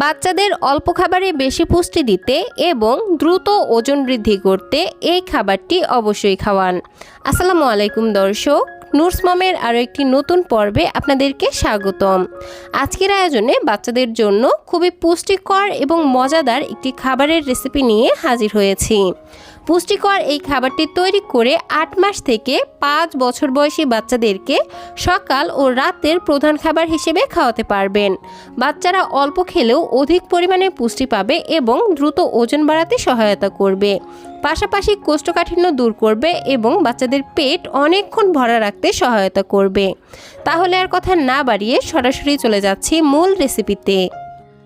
বাচ্চাদের অল্প খাবারে বেশি পুষ্টি দিতে এবং দ্রুত ওজন বৃদ্ধি করতে এই খাবারটি অবশ্যই খাওয়ান। আসসালামু আলাইকুম দর্শক, নুরস মমের আরও একটি নতুন পর্বে আপনাদেরকে স্বাগতম। আজকের আয়োজনে বাচ্চাদের জন্য খুবই পুষ্টিকর এবং মজাদার একটি খাবারের রেসিপি নিয়ে হাজির হয়েছি। পুষ্টিকর এই খাবারটি তৈরি করে 8 মাস থেকে 5 বছর বয়সী বাচ্চাদেরকে সকাল ও রাতের প্রধান খাবার হিসেবে খাওয়াতে পারবেন। বাচ্চারা অল্প খেলেও অধিক পরিমাণে পুষ্টি পাবে এবং দ্রুত ওজন বাড়াতে সহায়তা করবে, পাশাপাশি কোষ্ঠকাঠিন্য দূর করবে এবং বাচ্চাদের পেট অনেকক্ষণ ভরা রাখতে সহায়তা করবে। তাহলে আর কথা না বাড়িয়ে সরাসরি চলে যাচ্ছি মূল রেসিপিতে।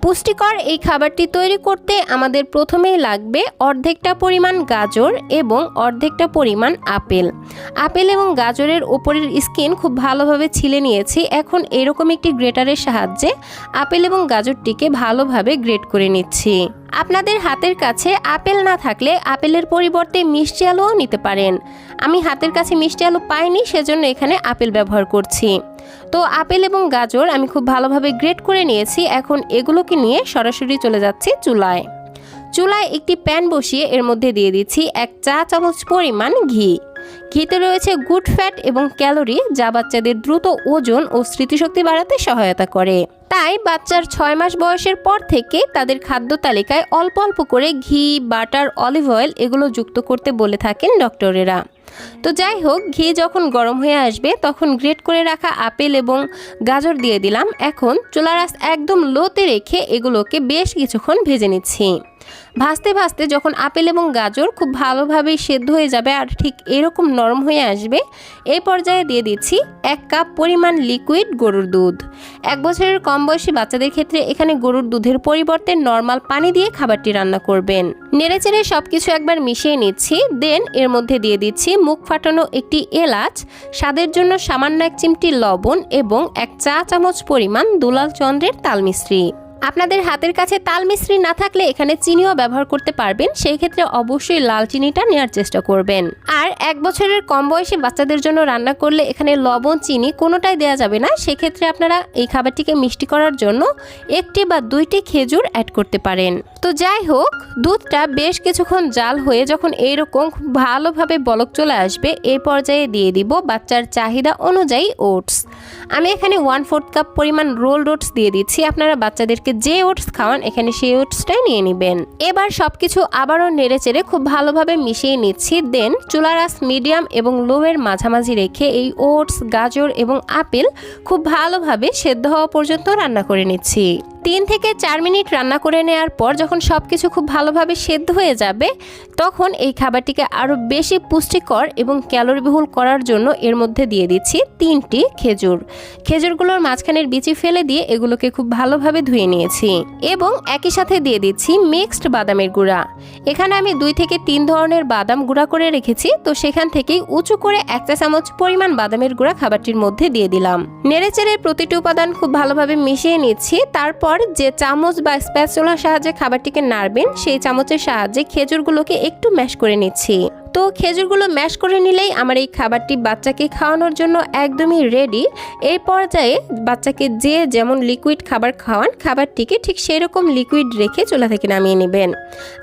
পুষ্টিকর এই খাবারটি তৈরি করতে আমাদের প্রথমেই লাগবে অর্ধেকটা পরিমাণ গাজর এবং অর্ধেকটা পরিমাণ আপেল। আপেল এবং গাজরের ওপরের স্কিন খুব ভালোভাবে ছিলে নিয়েছি। এখন এরকম একটি গ্রেটারের সাহায্যে আপেল এবং গাজরটিকে ভালোভাবে গ্রেট করে নিচ্ছি। আপনাদের হাতের কাছে আপেল না থাকলে আপেলের পরিবর্তে মিষ্টি আলুও নিতে পারেন। আমি হাতের কাছে মিষ্টি আলু পাইনি, সেজন্য এখানে আপেল ব্যবহার করছি। তো আপেল এবং গাজর আমি খুব ভালোভাবে গ্রেট করে নিয়েছি। এখন এগুলোকে নিয়ে সরাসরি চলে যাচ্ছি চুলায় একটি প্যান বসিয়ে এর মধ্যে দিয়ে দিচ্ছি 1 চা চামচ পরিমাণ ঘি। ঘিতে রয়েছে গুড ফ্যাট এবং ক্যালোরি, যা বাচ্চাদের দ্রুত ওজন ও স্মৃতিশক্তি বাড়াতে সহায়তা করে। তাই বাচ্চার 6 মাস বয়সের পর থেকে তাদের খাদ্য তালিকায় অল্প অল্প করে ঘি, বাটার, অলিভ অয়েল এগুলো যুক্ত করতে বলে থাকেন ডক্টরেরা। তো যাই হোক, ঘি যখন গরম হয়ে আসবে তখন গ্রেট করে রাখা আপেল এবং গাজর দিয়ে দিলাম। এখন চুলার আঁচ একদম লোতে রেখে এগুলোকে বেশ কিছুক্ষণ ভেজে নিচ্ছি। ভাজতে ভাজতে যখন আপেল এবং গাজর খুব ভালোভাবে সেদ্ধ হয়ে যাবে আর ঠিক এরকম নরম হয়ে আসবে, এই পর্যায়ে দিয়ে দিচ্ছি 1 কাপ পরিমাণ লিকুইড গরুর দুধ। 1 বছরের কম বয়সী বাচ্চাদের ক্ষেত্রে এখানে গরুর দুধের পরিবর্তে নর্মাল পানি দিয়ে খাবারটি রান্না করবেন। নেড়েচেড়ে সবকিছু একবার মিশিয়ে নিচ্ছি। দেন এর মধ্যে দিয়ে দিচ্ছি মুখ ফাটানো একটি এলাচ, স্বাদের জন্য সামান্য 1 চিমটি লবণ এবং 1 চা চামচ পরিমাণ দুলাল চন্দ্রের তাল মিশ্রি। আপনাদের হাতের কাছে তাল মিশ্রি না থাকলে এখানে চিনিও ব্যবহার করতে পারবেন, সেই ক্ষেত্রে অবশ্যই লাল চিনিটা নেওয়ার চেষ্টা করবেন। আর 1 বছরের কম বয়সী বাচ্চাদের জন্য রান্না করলে এখানে লবণ, চিনি কোনোটাই দেওয়া যাবে না। সেক্ষেত্রে আপনারা এই খাবারটিকে মিষ্টি করার জন্য 1টি বা 2টি খেজুর অ্যাড করতে পারেন। তো যাই হোক, দুধটা বেশ কিছুক্ষণ জাল হয়ে যখন এইরকম ভালোভাবে বলক চলে আসবে, এই পর্যায়ে দিয়ে দিব বাচ্চার চাহিদা অনুযায়ী ওটস। আমি এখানে 1/4 কাপ পরিমাণ রোল ওটস দিয়ে দিচ্ছি। আপনারা বাচ্চাদেরকে যে ওটস খাওয়ান এখানে সেই ওটসটাই নিয়ে নেবেন। এবার সবকিছু আবারও নেড়েচেড়ে খুব ভালোভাবে মিশিয়ে নিচ্ছি। দেন চুলার আঁচ মিডিয়াম এবং লোয়ের মাঝামাঝি রেখে এই ওটস, গাজর এবং আপেল খুব ভালোভাবে সেদ্ধ হওয়া পর্যন্ত রান্না করে নিচ্ছি। 3 থেকে 4 মিনিট রান্না করে নেওয়ার পর যখন সবকিছু খুব ভালোভাবে সেদ্ধ হয়ে যাবে, তখন এই খাবারটিকে আরও বেশি পুষ্টিকর এবং ক্যালোরিবহুল করার জন্য এর মধ্যে দিয়ে দিচ্ছি 3টি খেজুর। খেজুরগুলোর মাঝখানের বিচি ফেলে দিয়ে এগুলোকে খুব ভালোভাবে ধুয়ে নিয়েছি এবং একই সাথে দিয়ে দিচ্ছি মিক্সড বাদামের গুঁড়া। এখানে আমি 2 থেকে 3 ধরনের বাদাম গুঁড়া করে রেখেছি, তো সেখান থেকেই উঁচু করে 1 চা চামচ পরিমাণ বাদামের গুঁড়া খাবারটির মধ্যে দিয়ে দিলাম। নেড়েচেড়ে প্রতিটি উপাদান খুব ভালোভাবে মিশিয়ে নিচ্ছি। তারপর যে চামচ বা স্প্যাচুলার সাহায্যে খাবারটিকে নাড়বেন, সেই চামচের সাহায্যে খেজুরগুলোকে একটু ম্যাশ করে নিচ্ছি। তো খেজুরগুলো ম্যাশ করে নিলেই আমার এই খাবারটি বাচ্চাকে খাওয়ানোর জন্য একদমই রেডি। এই পর্যায়ে বাচ্চাকে যে যেমন লিকুইড খাবার খাওয়ান, খাবারটিকে ঠিক সেই রকম লিকুইড রেখে চুলা থেকে নামিয়ে নেবেন।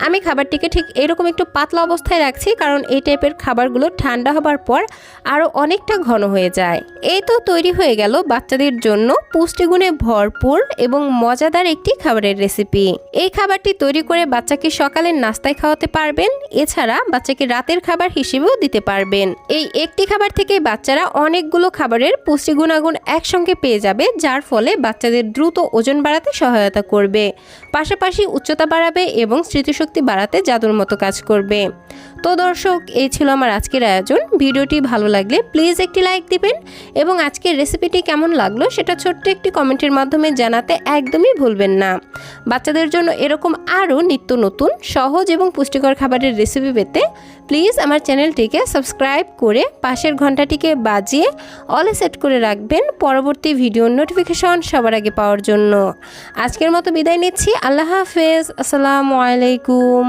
আমি খাবারটিকে ঠিক এরকম একটু পাতলা অবস্থায় রাখছি, কারণ এই টাইপের খাবারগুলো ঠান্ডা হবার পর আরও অনেকটা ঘন হয়ে যায়। এই তো তৈরি হয়ে গেল বাচ্চাদের জন্য পুষ্টিগুণে ভরপুর এবং মজাদার একটি খাবারের রেসিপি। এই খাবারটি তৈরি করে বাচ্চাকে সকালের নাস্তায় খাওয়াতে পারবেন, এছাড়া বাচ্চাকে রাতের খাবার হিসেবেও দিতে পারবেন। এই একটি খাবার থেকে বাচ্চারা অনেকগুলো খাবারের পুষ্টি গুণাগুণ একসঙ্গে পেয়ে যাবে, যার ফলে বাচ্চাদের দ্রুত ওজন বাড়াতে সহায়তা করবে, পাশাপাশি উচ্চতা বাড়াবে এবং স্মৃতিশক্তি বাড়াতে জাদুর মতো কাজ করবে। তো দর্শক, এই ছিল আমার আজকের আয়োজন। ভিডিওটি ভালো লাগলে প্লিজ একটি লাইক দিবেন এবং আজকের রেসিপিটি কেমন লাগলো সেটা ছোট্ট একটি কমেন্টের মাধ্যমে জানাতে একদমই ভুলবেন না। বাচ্চাদের জন্য এরকম আরও নিত্য নতুন সহজ এবং পুষ্টিকর খাবারের রেসিপি পেতে প্লিজ আমার চ্যানেলটিকে সাবস্ক্রাইব করে পাশের ঘন্টাটিকে বাজিয়ে অলে সেট করে রাখবেন পরবর্তী ভিডিওর নোটিফিকেশন সবার আগে পাওয়ার জন্য। আজকের মতো বিদায় নিচ্ছি। আল্লাহ হাফেজ। আসসালামু আলাইকুম।